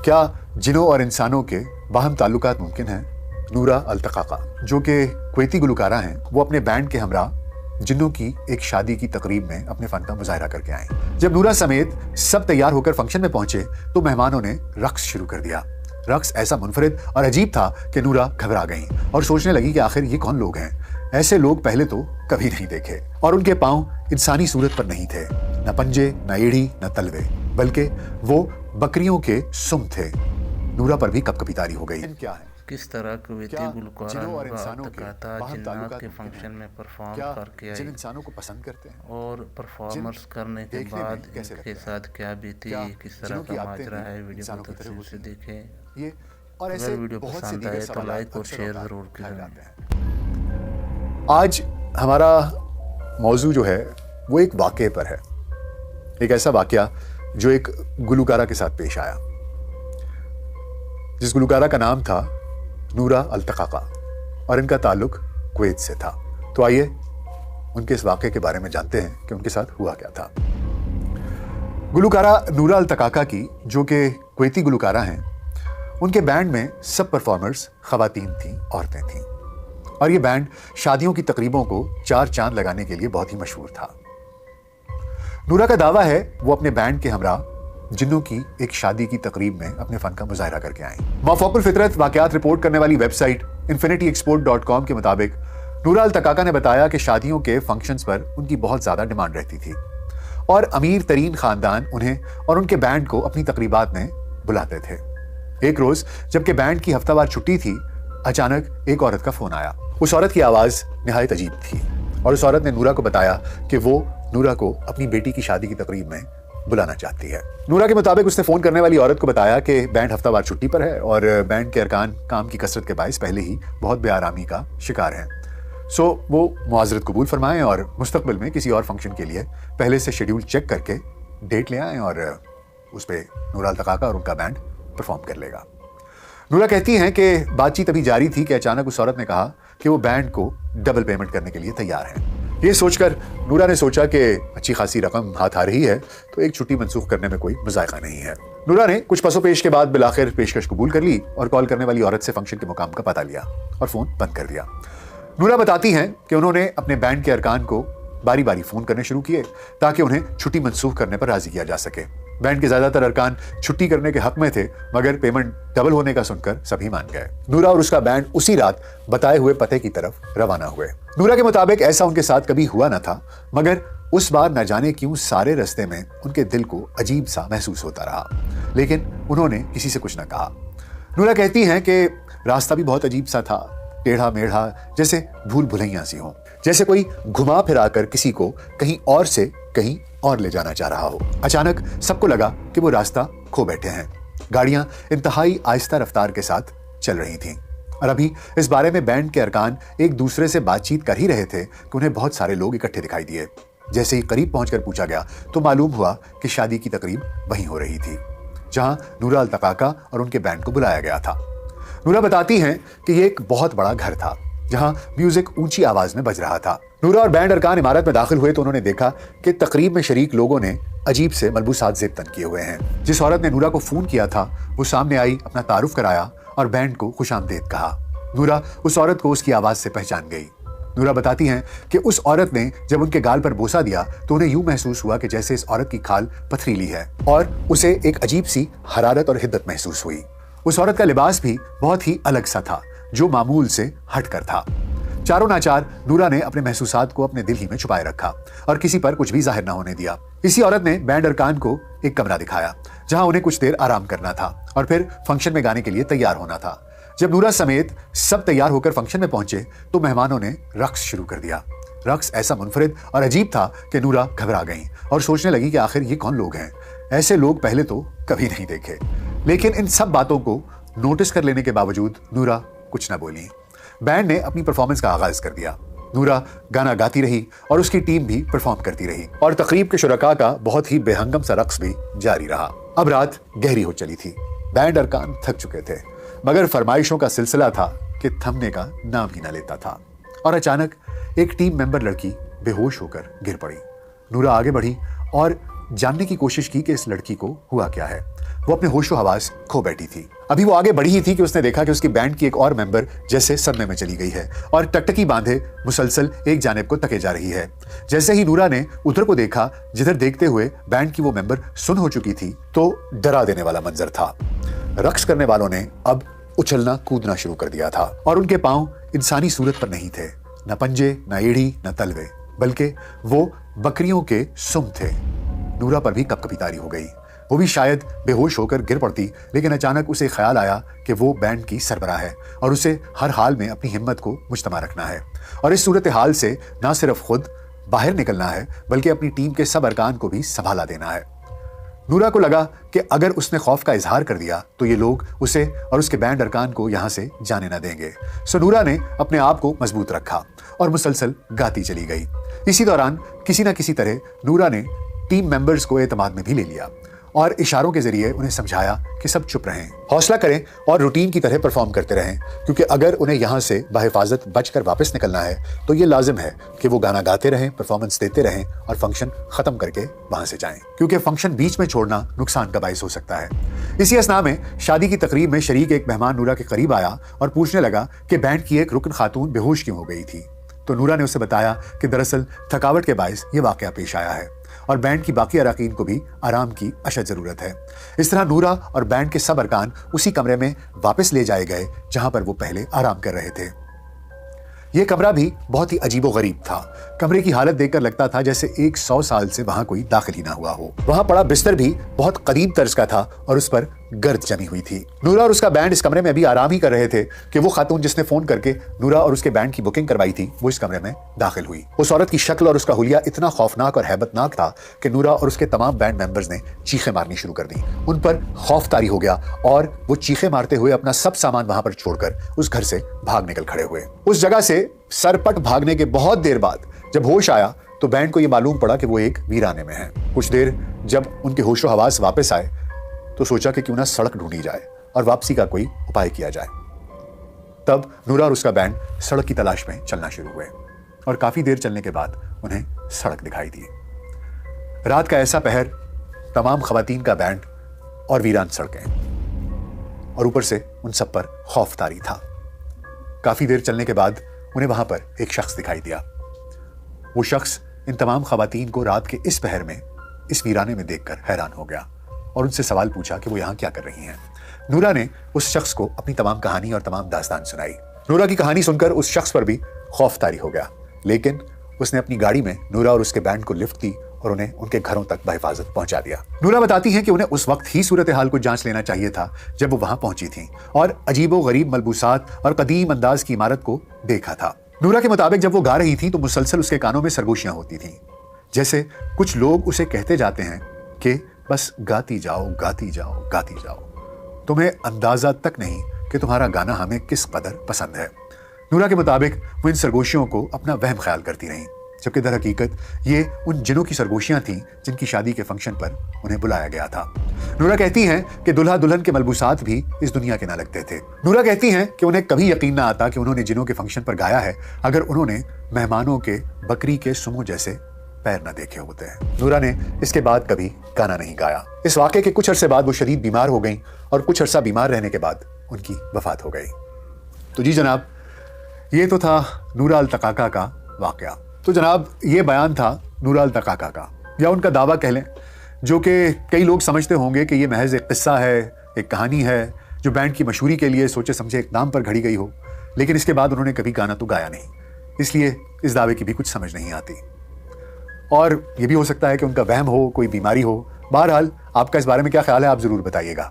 क्या जिनों और इंसानों के बाहम ताल्लुकात मुमकिन हैं? नूरा अल्तकाका जो कि कुवैती गुलकारा हैं, वो अपने बैंड के हमरा जिन्नों की एक शादी की तकरीब में अपने फन का मुजाहरा करके आए। जब नूरा समेत सब तैयार होकर फंक्शन में पहुंचे तो मेहमानों ने रक्स शुरू कर दिया। रक्स ऐसा मुनफरिद और अजीब था कि नूरा घबरा गईं और सोचने लगी कि आखिर ये कौन लोग हैं। ऐसे लोग पहले तो कभी नहीं देखे और उनके पांव इंसानी सूरत पर नहीं थे, न पंजे, न एड़ी, न तलवे, बल्कि वो बकरियों के सुम थे। नूरा पर भी कपकपी तारी हो गई। क्या है? किस तरह कुवैती गुलकारा नूरा अल्तकाका जिन्नात के फंक्शन में परफॉर्म करके आई, इंसानों को पसंद करते हैं और परफॉर्मेंस करने के बाद इनके साथ क्या बीती, किस तरह का माजरा है, वीडियो को तफसील से देखें। ये और ऐसे अगर वीडियो पसंद आए तो लाइक और शेयर ज़रूर करें। आज हमारा मौजू जो है वो एक वाक़े पर है, एक ऐसा वाक़या जो एक गुलकारा के साथ पेश आया, जिस गुलकारा का नाम था नूरा अल्तकाका और इनका ताल्लुक कुवैत से था। तो आइए उनके इस वाक़े के बारे में जानते हैं कि उनके साथ हुआ क्या था। गुलकारा नूरा अल्तकाका की, जो कि कुवैती गुलकारा हैं, उनके बैंड में सब परफॉर्मर्स ख़वातीन थीं, औरतें थीं, और ये बैंड शादियों की तकरीबों को चार चांद लगाने के लिए बहुत ही मशहूर था। नूरा का दावा है वो अपने बैंड के हमरा जिन्नों की एक शादी की तकरीब में अपने फन का मुजाहरा करके आए। माफौकुल फितरत वाकयात रिपोर्ट करने वाली वेबसाइट infinityexport.com के मुताबिक नूरा अल्तकाका ने बताया कि शादियों के फंक्शंस पर उनकी बहुत ज्यादा डिमांड रहती थी और अमीर तरीन खानदान उन्हें और उनके बैंड को अपनी तकरीबात में बुलाते थे। एक रोज जबकि बैंड की हफ्तावार छुट्टी थी, अचानक एक औरत का फोन आया। उस औरत की आवाज निहायत अजीब थी और उस औरत ने नूरा को बताया कि वो नूरा को अपनी बेटी की शादी की तकरीब में बुलाना चाहती है। नूरा के मुताबिक उसने फोन करने वाली औरत को बताया कि बैंड हफ्तावार छुट्टी पर है और बैंड के अरकान काम की कसरत के बायस पहले ही बहुत बेआरामी का शिकार हैं। सो वो मुआज़रत कबूल फरमाएं और मुस्तकबिल में किसी और फंक्शन के लिए पहले से शेड्यूल चेक करके डेट ले आएं और उस पर नूरा अल्तकाका और उनका बैंड परफॉर्म कर लेगा। नूरा कहती हैं कि बातचीत अभी जारी थी कि अचानक उस औरत ने कहा कि वो बैंड को डबल पेमेंट करने के लिए तैयार है। ये सोचकर नूरा ने सोचा कि अच्छी खासी रकम हाथ आ रही है तो एक छुट्टी मंसूख करने में कोई मज़ायका नहीं है। नूरा ने कुछ पसोपेश के बाद बिलाखिर पेशकश कबूल कर ली और कॉल करने वाली औरत से फंक्शन के मुकाम का पता लिया और फोन बंद कर दिया। नूरा बताती हैं कि उन्होंने अपने बैंड के अरकान को बारी बारी फोन करने शुरू किए ताकि उन्हें छुट्टी मंसूख करने पर राजी किया जा सके। बैंड के ज्यादातर अरकान छुट्टी करने के हक में थे, मगर पेमेंट डबल होने का सुनकर सभी मान गए। नूरा और उसका बैंड उसी रात बताए हुए पते की तरफ रवाना हुए। नूरा के मुताबिक ऐसा उनके साथ कभी हुआ न था, मगर उस बार न जाने क्यों सारे रास्ते में उनके दिल को अजीब सा महसूस होता रहा, लेकिन उन्होंने किसी से कुछ न कहा। नूरा कहती हैं कि रास्ता भी बहुत अजीब सा था, टेढ़ा मेढ़ा, जैसे भूल भुलैया सी हो, जैसे कोई घुमा फिरा कर किसी को कहीं और से कहीं और ले जाना चाह रहा हो। अचानक सबको लगा कि वो रास्ता खो बैठे हैं। गाड़ियां इंतहाई आहिस्ता रफ्तार के साथ चल रही थीं और अभी इस बारे में बैंड के अरकान एक दूसरे से बातचीत कर ही रहे थे कि उन्हें बहुत सारे लोग इकट्ठे दिखाई दिए। जैसे ही करीब पहुंचकर पूछा गया तो मालूम हुआ कि शादी की तकरीब वहीं हो रही थी जहां नूरा अल्तकाका और उनके बैंड को बुलाया गया था। नूरा बताती हैं कि ये एक बहुत बड़ा घर था जहां म्यूजिक ऊंची आवाज में बज रहा था। नूरा और बैंड अरकान इमारत में दाखिल हुए तो उन्होंने देखा कि तकरीब में शरीक लोगों ने अजीब से मलबूसात ज़ेब तन किए हुए हैं। जिस औरत ने नूरा को फोन किया था वो सामने आई, अपना तारुफ कराया और बैंड को खुशामदीद कहा। नूरा उस औरत को उसकी आवाज से पहचान गई। नूरा बताती हैं कि उस औरत ने जब उनके गाल पर बोसा दिया तो उन्हें यूं महसूस हुआ कि जैसे इस औरत की खाल पथरीली है और उसे एक अजीब सी हरारत और हिद्दत महसूस हुई। उस औरत का लिबास भी बहुत ही अलग सा था जो मामूल से हटकर था। चारों नाचार नूरा ने अपने महसूसात को अपने दिल ही में छुपाए रखा और किसी पर कुछ भी जाहिर ना होने दिया। इसी औरत ने बैंड अरकान को एक कमरा दिखाया जहां उन्हें कुछ देर आराम करना था और फिर फंक्शन में गाने के लिए तैयार होना था। जब नूरा समेत सब तैयार होकर फंक्शन में पहुंचे तो मेहमानों ने रक्स शुरू कर दिया। रक्स ऐसा मुनफरिद और अजीब था कि नूरा घबरा गईं और सोचने लगी कि आखिर ये कौन लोग हैं। ऐसे लोग पहले तो कभी नहीं देखे, लेकिन इन सब बातों को नोटिस कर लेने के बावजूद नूरा कुछ न बोली। बैंड ने अपनी परफॉर्मेंस का आगाज कर दिया। नूरा गाना गाती रही और उसकी टीम भी परफॉर्म करती रही और तकरीब के शुरका का बहुत ही बेहंगम सा रक्स भी जारी रहा। अब रात गहरी हो चली थी। बैंड अरकान थक चुके थे, मगर फरमाइशों का सिलसिला था कि थमने का नाम ही ना लेता था। और अचानक एक टीम मेंबर लड़की बेहोश होकर गिर पड़ी। नूरा आगे बढ़ी और जानने की कोशिश की कि इस लड़की को हुआ क्या है। वो अपने होशो हवास खो बैठी थी। अभी वो आगे बढ़ी ही थी कि उसने देखा कि उसकी बैंड की एक और मेंबर जैसे सदमे में चली गई है और टकटकी बांधे मुसलसल एक जानिब को तके जा रही है। जैसे ही नूरा ने उधर को देखा जिधर देखते हुए बैंड की वो मेंबर सुन हो चुकी थी, तो डरा देने वाला मंजर था। रक्स करने वालों ने अब उछलना कूदना शुरू कर दिया था और उनके पांव इंसानी सूरत पर नहीं थे, न पंजे, न एड़ी, न तलवे, बल्कि वो बकरियों के सुम थे। नूरा पर भी कपकपी तारी हो गई। वो भी शायद बेहोश होकर गिर पड़ती, लेकिन अचानक उसे ख्याल आया कि वो बैंड की सरबराह है और उसे हर हाल में अपनी हिम्मत को मुजतमा रखना है और इस सूरत हाल से ना सिर्फ खुद बाहर निकलना है बल्कि अपनी टीम के सब अरकान को भी संभाला देना है। नूरा को लगा कि अगर उसने खौफ का इजहार कर दिया तो ये लोग उसे और उसके बैंड अरकान को यहां से जाने ना देंगे। सो नूरा ने अपने आप को मजबूत रखा और मुसलसल गाती चली गई। इसी दौरान किसी ना किसी तरह नूरा ने टीम मेंबर्स को एतमाद में भी ले लिया और इशारों के जरिए उन्हें समझाया कि सब चुप रहें, हौसला करें और रूटीन की तरह परफॉर्म करते रहें, क्योंकि अगर उन्हें यहाँ से बाहिफाजत बचकर वापस निकलना है तो ये लाजिम है कि वो गाना गाते रहें, परफॉर्मेंस देते रहें और फंक्शन खत्म करके वहां से जाएं, क्योंकि फंक्शन बीच में छोड़ना नुकसान का बाइस हो सकता है। इसी असना में शादी की तकरीब में शरीक एक मेहमान नूरा के करीब आया और पूछने लगा कि बैंड की एक रुकन खातून बेहोश क्यों हो गई थी। तो नूरा ने उसे बताया कि दरअसल थकावट के बाइस ये वाकया पेश आया है और बैंड की बाकी अरकान को भी आराम की अशद जरूरत है। इस तरह नूरा और बैंड के सब अरकान उसी कमरे में वापस ले जाए गए जहां पर वो पहले आराम कर रहे थे। यह कमरा भी बहुत ही अजीबो गरीब था। कमरे की हालत देखकर लगता था जैसे 100 साल से वहां कोई दाखिल ही ना हुआ हो। वहां पड़ा बिस्तर भी बहुत कदीम तर्ज का था और उस पर गर्द जमी हुई थी। नूरा और उसका बैंड इस कमरे में अभी आराम ही कर रहे थे कि वो खातून जिसने फोन करके नूरा और उसके बैंड की बुकिंग करवाई थी वो इस कमरे में दाखिल हुई। उस औरत की शक्ल और उसका हुलिया इतना खौफनाक और हैबतनाक था कि नूरा और उसके तमाम बैंड मेंबर्स ने चीखें मारनी शुरू कर दी। उन पर खौफ तारी हो गया और वो चीखें मारते हुए अपना सब सामान वहां पर छोड़कर उस घर से भाग निकल खड़े हुए। उस जगह से सरपट भागने के बहुत देर बाद जब होश आया तो बैंड को यह मालूम पड़ा कि वो एक वीराने में है। कुछ देर जब उनके होशो हवास वापस आए तो सोचा कि क्यों ना सड़क ढूंढी जाए और वापसी का कोई उपाय किया जाए। तब नूरा और उसका बैंड सड़क की तलाश में चलना शुरू हुए और काफी देर चलने के बाद उन्हें सड़क दिखाई दी। रात का ऐसा पहर, तमाम खवातीन का बैंड और वीरान सड़कें और ऊपर से उन सब पर खौफ तारी था। काफी देर चलने के बाद उन्हें वहां पर एक शख्स दिखाई दिया। वो शख्स इन तमाम खवातीन को रात के इस पहर में इस वीराने में देखकर हैरान हो गया और उनसे सवाल पूछा कि वो यहाँ क्या कर रही हैं। नूरा ने उस शख्स को अपनी तमाम कहानी और तमाम दास्तान सुनाई। नूरा की कहानी सुनकर उस शख्स पर भी खौफ तारी हो गया, लेकिन उसने अपनी गाड़ी में नूरा और उसके बैंड को लिफ्ट दी और उन्हें उनके घरों तक बहिफाजत पहुंचा दिया। नूरा बताती हैं कि उन्हें उस वक्त ही सूरत हाल को जांच लेना चाहिए था जब वो वहां पहुंची थी और अजीबो गरीब मलबूसात और कदीम अंदाज की इमारत को देखा था। नूरा के मुताबिक जब वो गा रही थी तो मुसलसल उसके कानों में सरगोशियां होती थीं, जैसे कुछ लोग उसे कहते जाते हैं कि बस गाती जाओ, गाती जाओ, गाती जाओ, तुम्हें अंदाजा तक नहीं कि तुम्हारा गाना हमें किस कदर पसंद है। नूरा के मुताबिक वो इन सरगोशियों को अपना वहम ख्याल करती रहीं, जबकि दर हकीकत ये उन जिनों की सरगोशियां थीं जिनकी शादी के फंक्शन पर उन्हें बुलाया गया था। नूरा कहती हैं कि दुल्हा दुल्हन के मलबूसात भी इस दुनिया के ना लगते थे। नूरा कहती हैं कि उन्हें कभी यकीन ना आता कि उन्होंने जिनों के फंक्शन पर गाया है अगर उन्होंने मेहमानों के बकरी के सुमो जैसे पैर न देखे होते हैं। नूरा ने इसके बाद कभी गाना नहीं गाया। इस वाक़े के कुछ अरसे बाद वो शदीद बीमार हो गई और कुछ अरसा बीमार रहने के बाद उनकी वफात हो गई। तो जी जनाब, ये तो था नूरा अल-तकाका का वाक़या। तो जनाब, ये बयान था नूरा अल-तकाका का, या उनका दावा कह लें, जो कि कई लोग समझते होंगे कि ये महज एक किस्सा है, एक कहानी है जो बैंड की मशहूरी के लिए सोचे समझे इक़दाम पर घड़ी गई हो, लेकिन इसके बाद उन्होंने कभी गाना तो गाया नहीं, इसलिए इस दावे की भी कुछ समझ नहीं आती। और ये भी हो सकता है कि उनका वहम हो, कोई बीमारी हो। बहरहाल आपका इस बारे में क्या ख्याल है, आप ज़रूर बताइएगा।